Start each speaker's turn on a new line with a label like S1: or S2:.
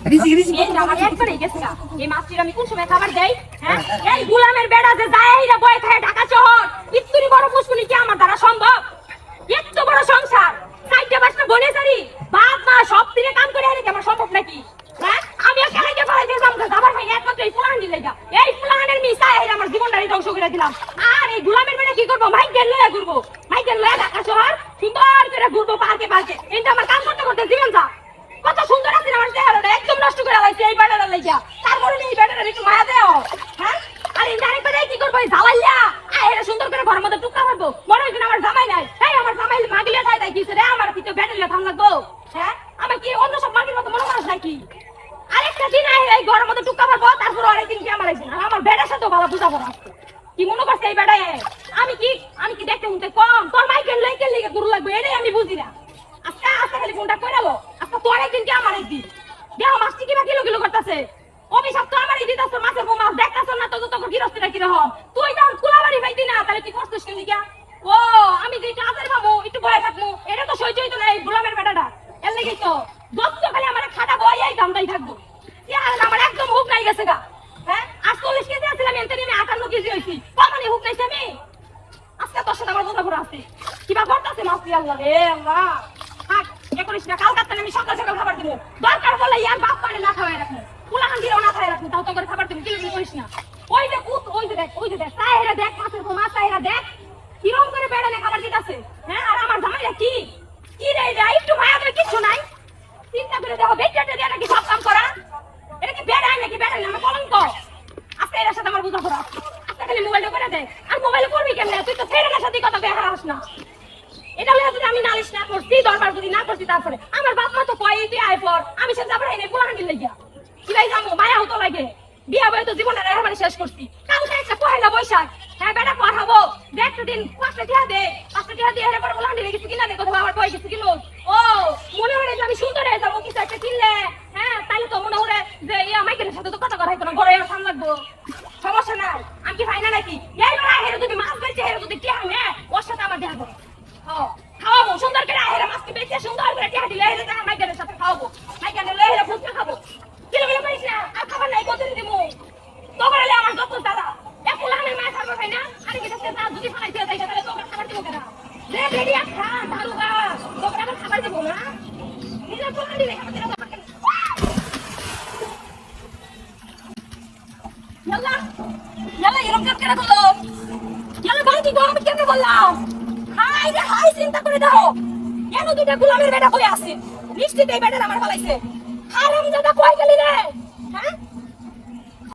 S1: আমার একবারে গেছে গা। এই মাছটির আমি কোন সময় খাবার দেই? হ্যাঁ, এই গোলামের বেড়া যে যায় এইরা বয় খায় ঢাকা শহর, ইত্তুরি বড় পুষ্কুনি কি আমার দ্বারা সম্ভব? এত বড় সংসার, চারটা পাঁচটা বনে সারি, বাপ মা সব দিনে কাম করে আরে কি আমার সম্ভব নাকি? হ্যাঁ, আমিও খেলাইতে ফেলাইতে যাবো, যাবার ভাই একমাত্র এই ফুলান দিলে যা। এই ফুলানের মিশা এই আমার জীবনটাই ধ্বংস করে দিলাম। আর এই গোলামের বেড়া কি করবো? মাইকেল লয়া ঘুরবো, মাইকেল লয়া ঢাকা শহর সুন্দর করে ঘুরবো পার্কে পার্কে। এটা আমার কাম করতে করতে জীবন যা। কত সুন্দর আছে আমার চেহারাটা, একদম নষ্ট করে লাইছে এই বেড়াটা লাইগা। তারপরে এই বেড়াটা একটু মায়া দেও। হ্যাঁ, আর এই ডাইরেক্ট বেড়া কি করবো? জ্বালাইয়া এরা সুন্দর করে ঘরের মধ্যে টুকা মারবো। মনে হয় আমার জামাই নাই। এই আমার জামাই মাগিলে খাই তাই কিছে রে, আমার কি তো বেড়ালে থাম লাগবো? হ্যাঁ, আমি কি অন্য সব মাগির মতো মনে মানুষ নাকি? আরেকটা দিন এই ঘরের মধ্যে টুকা মারবো, তারপরে আরেকদিন কি আমার আইছে না। আমার বেড়ার সাথেও ভালো বুঝাবো না। কি মনে করছে এই বেড়ায়? আমি কি দেখতে শুনতে কম? তোর মাইকেল লাইকেল লিগে গুরু লাগবে এটাই আমি বুঝি না। আজকে আজকে খালি ফোনটা কই নালো। আজকে তোর একদিন কি আমার একদিন। দেহ মাছটি কিবা কিলো কিলো করতেছে। অভিশাপ তো আমারই দিতাছ, তোর মাছের বউ মাছ দেখতাছ না তো তোর গিরস্তিটা কি রকম? তুই যখন কুলাবাড়ি পাইতি না তাহলে তুই কষ্ট শুনি গিয়া। ও আমি যে কাজের বাবু একটু ভয় থাকবো, এটা তো সহ্য হইতো না এই গোলামের বেটাটা। এর লাগেই তো যত খালি আমার খাটা বই এই দামটাই থাকবো। আমার একদম হুক নাই গেছে গা। হ্যাঁ, 48 কেজি আছিলাম, এনতে আমি 58 কেজি হইছি। কমানে হুক নাইছে আমি। আজকে তোর সাথে আমার কথা বলা আছে। কিবা করতেছে মাসি আল্লাহ রে আল্লাহ। থাক, এ করিস না, কাল কাটতে আমি সকাল সকাল খাবার দিব। দরকার বলে ইয়ার বাপ পারে না খাওয়াই রাখবো, কুলাহান দিলেও না খাওয়াই রাখবো, তাও তো করে খাবার দিব। কিলো করিস না। ওই যে কুত, ওই যে দেখ তাহেরা দেখ, মাছের বউ মাছ তাহেরা দেখ কিরম করে বেড়ালে খাবার দিতেছে। হ্যাঁ, আর আমার জামাইরা কি কি রে এটা একটু মায়া করে কিছু নাই। চিন্তা করে দেখো বেটাটা দিয়ে নাকি সব কাম করা। এটা কি বেড়ায় নাকি বেড়ায় না? আমার কলঙ্ক। আজকে এর সাথে আমার বুঝা পড়া। আজকে খালি মোবাইলটা করে দে। আর মোবাইলে করবি কেমনে? তুই তো ছেলেটার সাথে কথা বের হারাস না। এটা লইয়া যদি আমি নালিশ না করছি, দরবার যদি না করছি, তারপরে আমার বাপ মা তো কয় তুই আয় পর, আমি সে যাবার নাই পোলাহান্ডি লাগিয়া কি ভাই যাবো, মায়া হতো লাগে। বিয়া বয়ে তো জীবনটা একেবারে শেষ করছি। কালকে একটা পহেলা বৈশাখ, হ্যাঁ বেটা পড়াবো, একটা দিন 5টা টিয়া দে, 5টা টিয়া দিয়ে এর পর পোলাহান্ডি লেগেছি কিনা দে, কোথাও আমার বই গেছে কিলো। ও মনে হয় যে আমি সুন্দর হয়ে যাবো কিছু একটা কিনলে। হ্যাঁ, তাইলে তো মনে হয় যে এই মাইকেলের সাথে তো কথা করাইতো না, ঘরে আর সামনে লাগবো। সমস্যা নাই, আমি কি ভাই না নাকি? এই বেড়া হেরে যদি মাছ বেচে হেরে যদি টিয়া হ্যাঁ ওর সাথে আমার দেখা করো। খাওয়াবো সুন্দর করে হেরে মাছকে বেচে সুন্দর করে টিয়া দিলে হেরে দেখা মাইকেলের সাথে খাওয়াবো। মাইকেল হেরে ফুচকা খাবো। কিলো কিলো করিস না, আর খাবার নাই কত দিন দিবো। তো করে আমার যত দাদা এক ফুলানের মায়ের খাবার খাই না, আরে কি দেখতে যদি ফালাইতে যাই তাহলে তোকে খাবার দিব কেনা? রে বেরি আর খা দারুগা, তোকে আবার খাবার দিব না। নিজের ফুলান দিলে খাবার দিলে তোকে ইয়াল্লা ইয়াল্লা এরকম কাজ কেন করলো? ইয়াল্লা বাড়ি গো, আমি কেন বললাম? হাই রে হাই, চিন্তা করে দাও কেন দুইটা গোলামের বেটা কই আছে? নিশ্চিত এই বেটার আমার ফলাইছে। হারামজাদা কই গেলি রে?